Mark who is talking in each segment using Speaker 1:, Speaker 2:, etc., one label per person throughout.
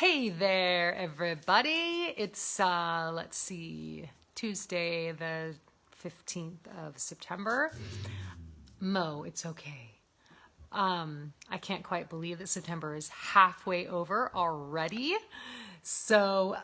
Speaker 1: Hey there, everybody. It's, let's see, Tuesday, the 15th of September. Mo, it's okay. I can't quite believe that September is halfway over already. So,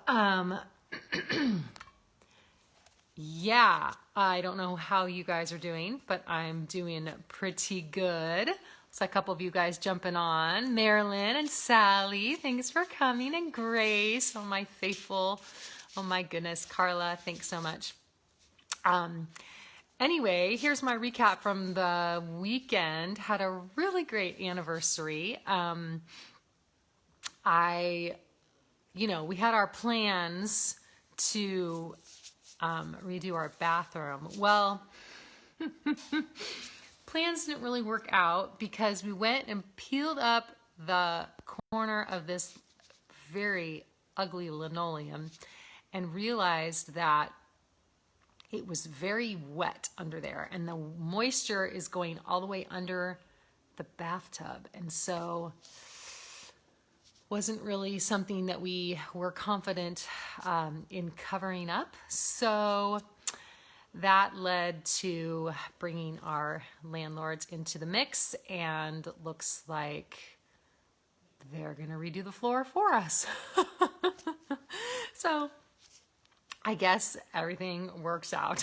Speaker 1: yeah, I don't know how you guys are doing, but I'm doing pretty good. So a couple of you guys jumping on. Marilyn and Sally, thanks for coming. And Grace, oh my faithful, oh my goodness, Carla, thanks so much. Anyway, here's my recap from the weekend. Had a really great anniversary. We had our plans to redo our bathroom. Well, plans didn't really work out because we went and peeled up the corner of this very ugly linoleum and realized that it was very wet under there and the moisture is going all the way under the bathtub. And so wasn't really something that we were confident in covering up. So that led to bringing our landlords into the mix, and looks like they're going to redo the floor for us. So I guess everything works out.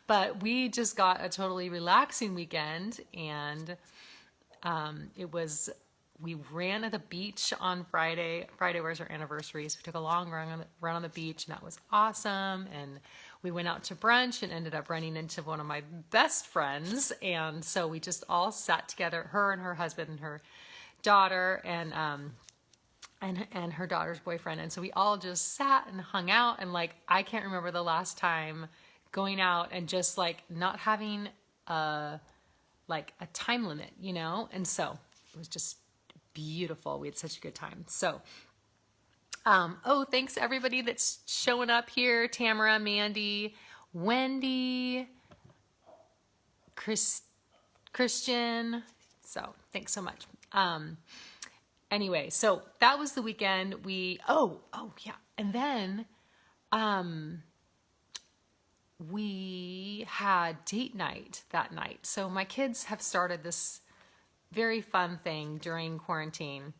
Speaker 1: But we just got a totally relaxing weekend, and we ran at the beach on Friday. Friday was our anniversary, so we took a long run on the beach, and that was awesome. And we went out to brunch and ended up running into one of my best friends. And so we just all sat together, her and her husband and her daughter and her daughter's boyfriend. And so we all just sat and hung out. And I can't remember the last time going out and just not having a time limit, And so it was just beautiful. We had such a good time. So, thanks everybody that's showing up here. Tamara, Mandy, Wendy, Christian. So thanks so much. Anyway, so that was the weekend. Yeah. And then, we had date night that night. So my kids have started this very fun thing during quarantine,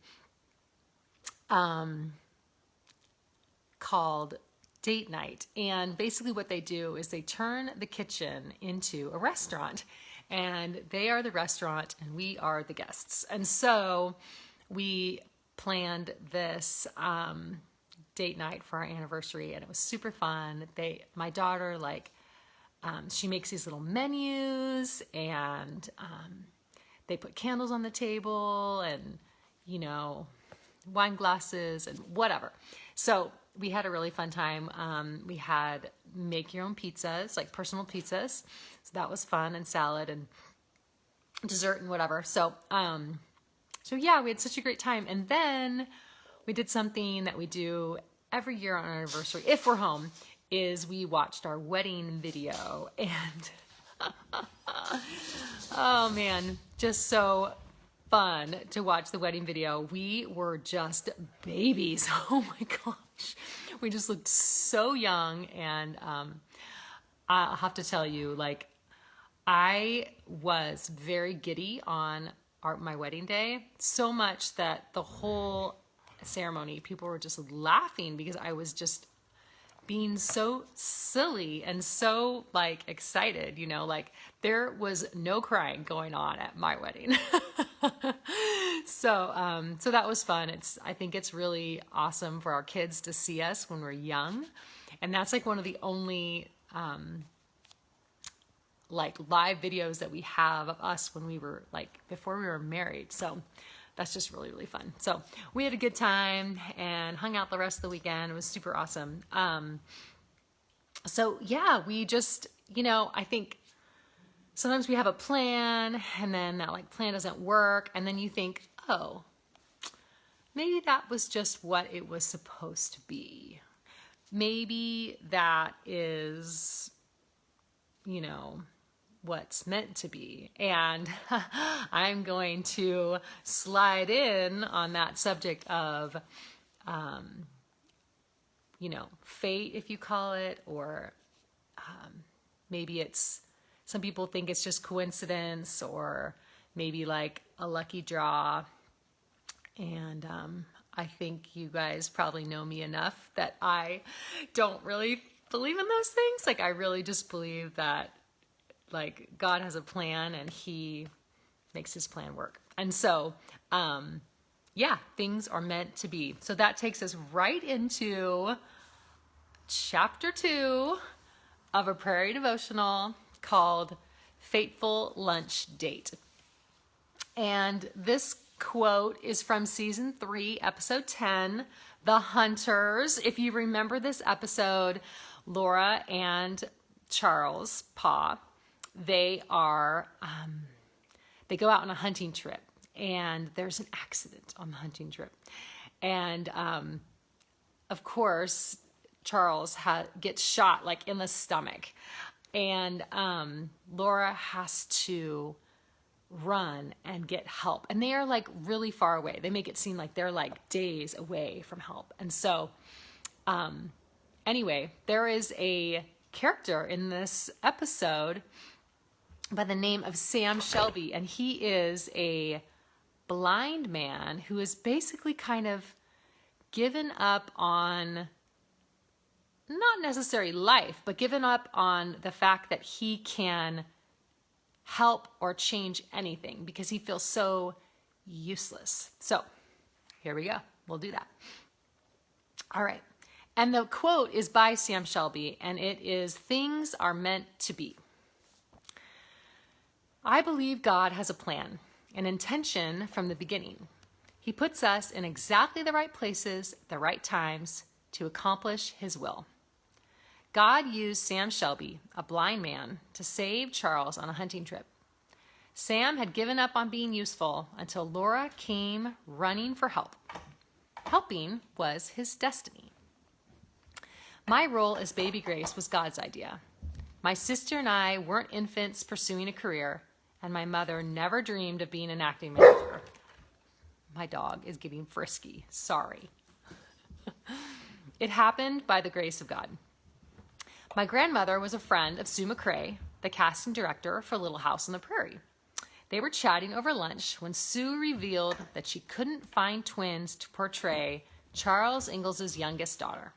Speaker 1: called date night. And basically what they do is they turn the kitchen into a restaurant, and they are the restaurant and we are the guests. And so we planned this date night for our anniversary, and it was super fun. My daughter, she makes these little menus, and they put candles on the table and, wine glasses and whatever. So we had a really fun time. We had make your own pizzas, personal pizzas. So that was fun, and salad and dessert and whatever. So yeah, we had such a great time. And then we did something that we do every year on our anniversary, if we're home, is we watched our wedding video. And oh man, just so fun to watch the wedding video. We were just babies. Oh my gosh. We just looked so young. And I'll have to tell you, I was very giddy on my wedding day, so much that the whole ceremony, people were just laughing because I was just being so silly and so excited, there was no crying going on at my wedding. So that was fun. I think it's really awesome for our kids to see us when we're young. And that's one of the only live videos that we have of us when we were before we were married. So that's just really, really fun. So we had a good time and hung out the rest of the weekend. It was super awesome. So yeah, we just, I think sometimes we have a plan and then that plan doesn't work. And then you think, oh, maybe that was just what it was supposed to be. Maybe that is, what's meant to be. And I'm going to slide in on that subject of fate, if you call it, or maybe some people think it's just coincidence, or maybe like a lucky draw. And I think you guys probably know me enough that I don't really believe in those things. Like, I really just believe that, like, God has a plan and he makes his plan work. And so, things are meant to be. So that takes us right into chapter 2 of a prairie devotional called Fateful Lunch Date. And this quote is from season 3, episode 10, The Hunters. If you remember this episode, Laura and Charles Pa, they go out on a hunting trip, and there's an accident on the hunting trip. And of course, Charles gets shot like in the stomach, and Laura has to run and get help, and they are like really far away. They make it seem like they're like days away from help. And so anyway, there is a character in this episode by the name of Sam Shelby, and he is a blind man who is basically kind of given up on, not necessarily life, but given up on the fact that he can help or change anything because he feels so useless. So here we go. We'll do that. All right. And the quote is by Sam Shelby, and it is, "Things are meant to be." I believe God has a plan, an intention from the beginning. He puts us in exactly the right places at the right times to accomplish his will. God used Sam Shelby, a blind man, to save Charles on a hunting trip. Sam had given up on being useful until Laura came running for help. Helping was his destiny. My role as Baby Grace was God's idea. My sister and I weren't infants pursuing a career, and my mother never dreamed of being an acting manager. My dog is getting frisky. Sorry. It happened by the grace of God. My grandmother was a friend of Sue McCrae, the casting director for Little House on the Prairie. They were chatting over lunch when Sue revealed that she couldn't find twins to portray Charles Ingalls' youngest daughter.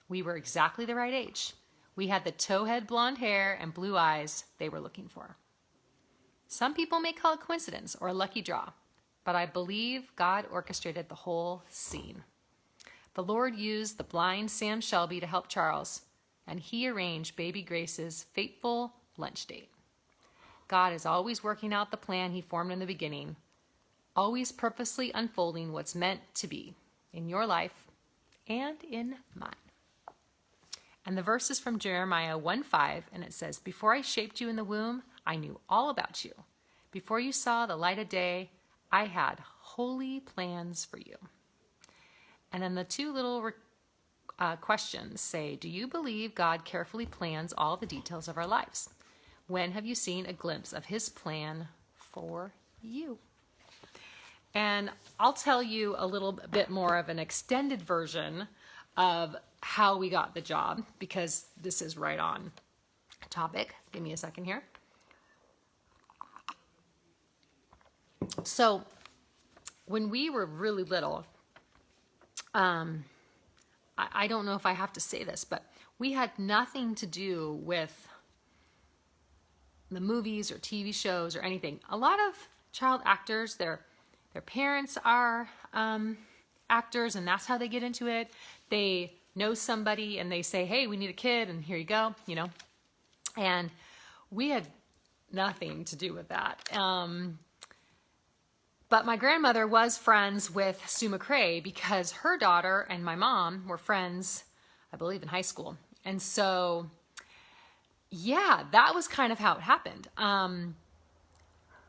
Speaker 1: We were exactly the right age. We had the towhead blonde hair and blue eyes they were looking for. Some people may call it coincidence or a lucky draw, but I believe God orchestrated the whole scene. The Lord used the blind Sam Shelby to help Charles, and he arranged Baby Grace's fateful lunch date. God is always working out the plan he formed in the beginning, always purposely unfolding what's meant to be in your life and in mine. And the verse is from Jeremiah 1:5, and it says, "Before I shaped you in the womb, I knew all about you. Before you saw the light of day, I had holy plans for you." And then the two little questions say, do you believe God carefully plans all the details of our lives? When have you seen a glimpse of his plan for you? And I'll tell you a little bit more of an extended version of how we got the job, because this is right on topic. Give me a second here. So when we were really little, I don't know if I have to say this, but we had nothing to do with the movies or TV shows or anything. A lot of child actors, their parents are actors, and that's how they get into it. They know somebody and they say, hey, we need a kid, and here you go, you know. And we had nothing to do with that. But my grandmother was friends with Sue McCrae because her daughter and my mom were friends, I believe, in high school. And so, yeah, that was kind of how it happened.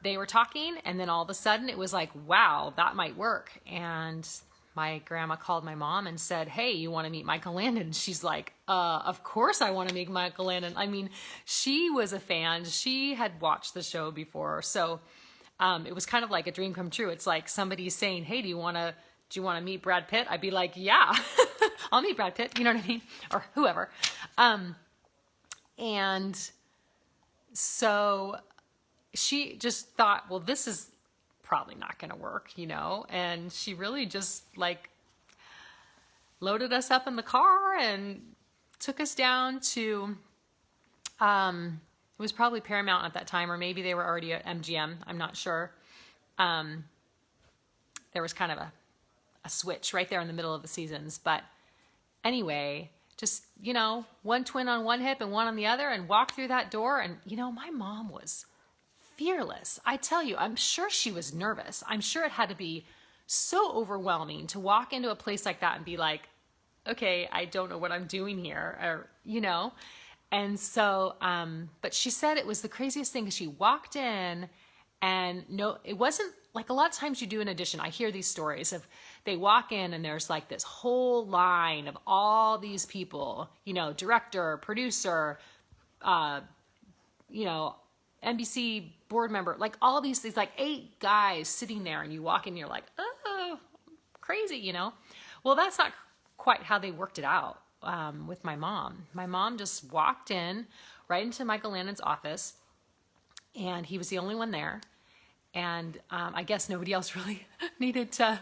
Speaker 1: They were talking, and then all of a sudden it was like, wow, that might work. And my grandma called my mom and said, hey, you want to meet Michael Landon? She's like, of course I want to meet Michael Landon. I mean, she was a fan. She had watched the show before. So it was kind of like a dream come true. It's like somebody saying, hey, do you want to do you want to meet Brad Pitt? I'd be like, yeah, I'll meet Brad Pitt. You know what I mean? Or whoever. And so she just thought, well, this is probably not going to work, you know? And she really just like loaded us up in the car and took us down to, it was probably Paramount at that time, or maybe they were already at MGM. I'm not sure. There was kind of a switch right there in the middle of the seasons. But anyway, just, you know, one twin on one hip and one on the other, and walk through that door. And, you know, my mom was fearless. I tell you, I'm sure she was nervous. I'm sure it had to be so overwhelming to walk into a place like that and be like, okay, I don't know what I'm doing here, or, you know. And so, but she said it was the craziest thing, because she walked in, and no, it wasn't like a lot of times you do an audition. I hear these stories of they walk in and there's like this whole line of all these people, you know, director, producer, you know, NBC board member, like all these like 8 guys sitting there, and you walk in and you're like, oh, crazy, you know? Well, that's not quite how they worked it out with my mom. My mom just walked in right into Michael Landon's office, and he was the only one there. And I guess nobody else really needed to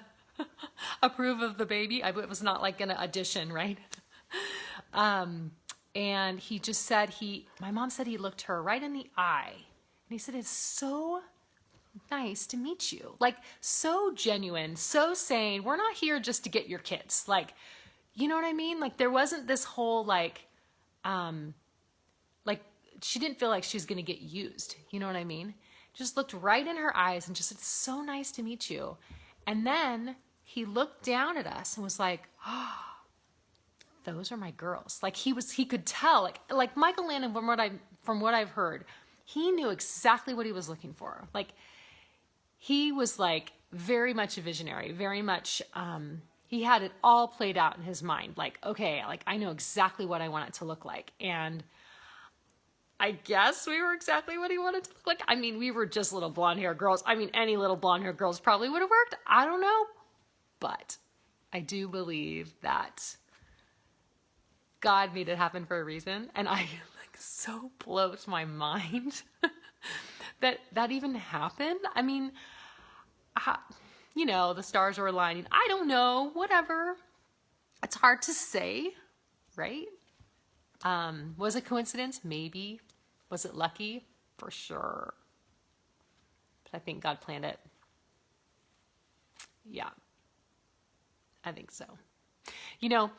Speaker 1: approve of the baby. It was not like an audition, right? And he just said, my mom said he looked her right in the eye. And he said, it's so nice to meet you. Like, so genuine, so saying, we're not here just to get your kids. Like, you know what I mean? Like, there wasn't this whole, like she didn't feel like she was going to get used. You know what I mean? Just looked right in her eyes and just said, it's so nice to meet you. And then he looked down at us and was like, oh, those are my girls. Like, he could tell, like Michael Landon, from what I've heard, he knew exactly what he was looking for. Like, he was like very much a visionary, very much, he had it all played out in his mind. Like, okay, like I know exactly what I want it to look like. And I guess we were exactly what he wanted to look like. I mean, we were just little blonde hair girls. I mean, any little blonde hair girls probably would have worked. I don't know. But I do believe that God made it happen for a reason. And I like so blows my mind that even happened. I mean, you know, the stars were aligning. I don't know, whatever. It's hard to say, right? Was it coincidence? Maybe. Was it lucky? For sure. But I think God planned it. Yeah. I think so. You know,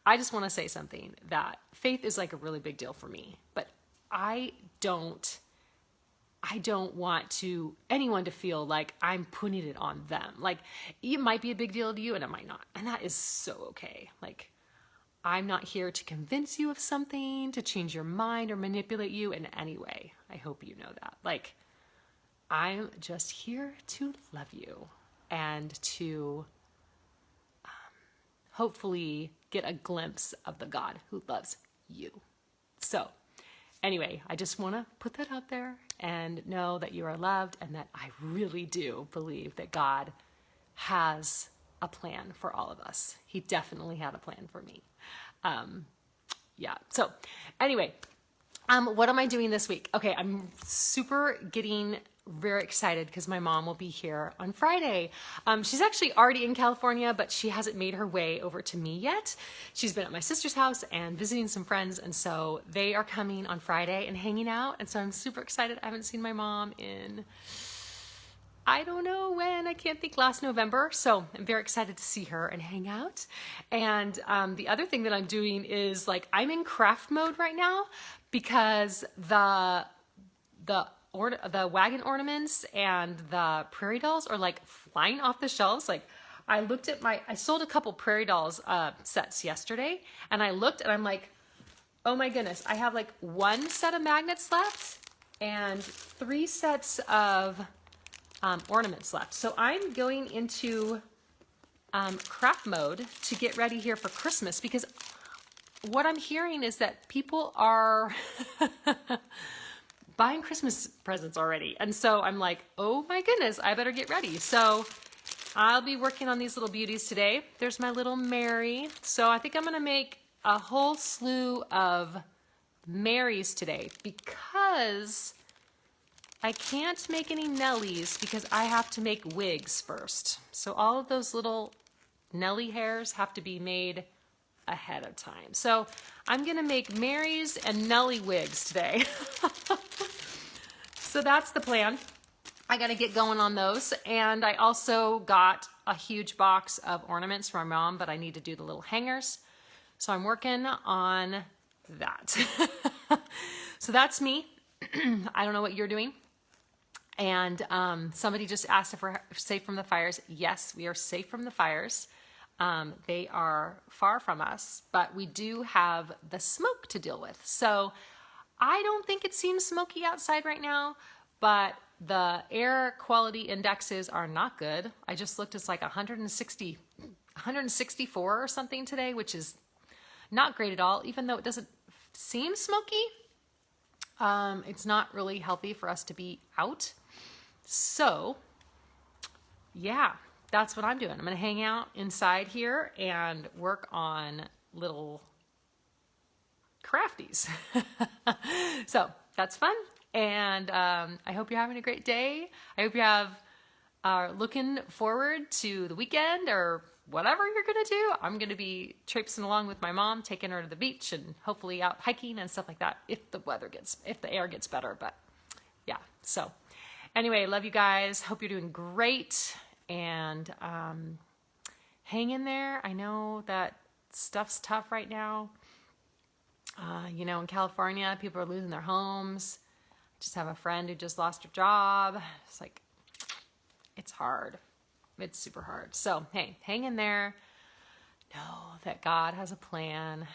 Speaker 1: I just want to say something, that faith is like a really big deal for me, but I don't want anyone to feel like I'm putting it on them. Like, it might be a big deal to you and it might not. And that is so okay. Like, I'm not here to convince you of something, to change your mind or manipulate you in any way. I hope you know that. Like, I'm just here to love you and to hopefully get a glimpse of the God who loves you. So anyway, I just want to put that out there and know that you are loved, and that I really do believe that God has a plan for all of us. He definitely had a plan for me. Yeah. So anyway, what am I doing this week? Okay. I'm getting very excited because my mom will be here on Friday. She's actually already in California, but she hasn't made her way over to me yet. She's been at my sister's house and visiting some friends. And so they are coming on Friday and hanging out. And so I'm super excited. I haven't seen my mom in, I don't know when, I can't think, last November. So I'm very excited to see her and hang out. And the other thing that I'm doing is, like, I'm in craft mode right now because the wagon ornaments and the prairie dolls are like flying off the shelves. Like, I sold a couple prairie dolls sets yesterday, and I looked and I'm like, oh my goodness, I have like 1 set of magnets left and 3 sets of ornaments left. So I'm going into craft mode to get ready here for Christmas, because what I'm hearing is that people are buying Christmas presents already. And so I'm like, oh my goodness, I better get ready. So I'll be working on these little beauties today. There's my little Mary. So I think I'm gonna make a whole slew of Marys today because I can't make any Nellies because I have to make wigs first. So all of those little Nellie hairs have to be made ahead of time. So I'm gonna make Marys and Nellie wigs today. So that's the plan. I gotta get going on those. And I also got a huge box of ornaments for my mom, but I need to do the little hangers. So I'm working on that. So that's me. I don't know what you're doing. And somebody just asked if we're safe from the fires. Yes, we are safe from the fires. They are far from us, but we do have the smoke to deal with. So I don't think it seems smoky outside right now, but the air quality indexes are not good. I just looked, it's like 164 or something today, which is not great at all, even though it doesn't seem smoky. It's not really healthy for us to be out. So yeah, that's what I'm doing. I'm gonna hang out inside here and work on little crafties. So that's fun. And I hope you're having a great day. I hope you are looking forward to the weekend or whatever you're gonna do. I'm gonna be traipsing along with my mom, taking her to the beach and hopefully out hiking and stuff like that if the air gets better. But yeah, so anyway, love you guys. Hope you're doing great and hang in there. I know that stuff's tough right now. You know, in California, people are losing their homes. I just have a friend who just lost her job. It's like, it's hard. It's super hard. So, hey, hang in there. Know that God has a plan,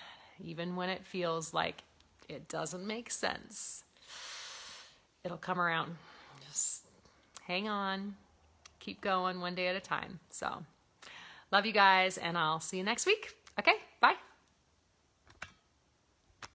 Speaker 1: even when it feels like it doesn't make sense. It'll come around. Just hang on. Keep going one day at a time. So, love you guys, and I'll see you next week. Okay, bye.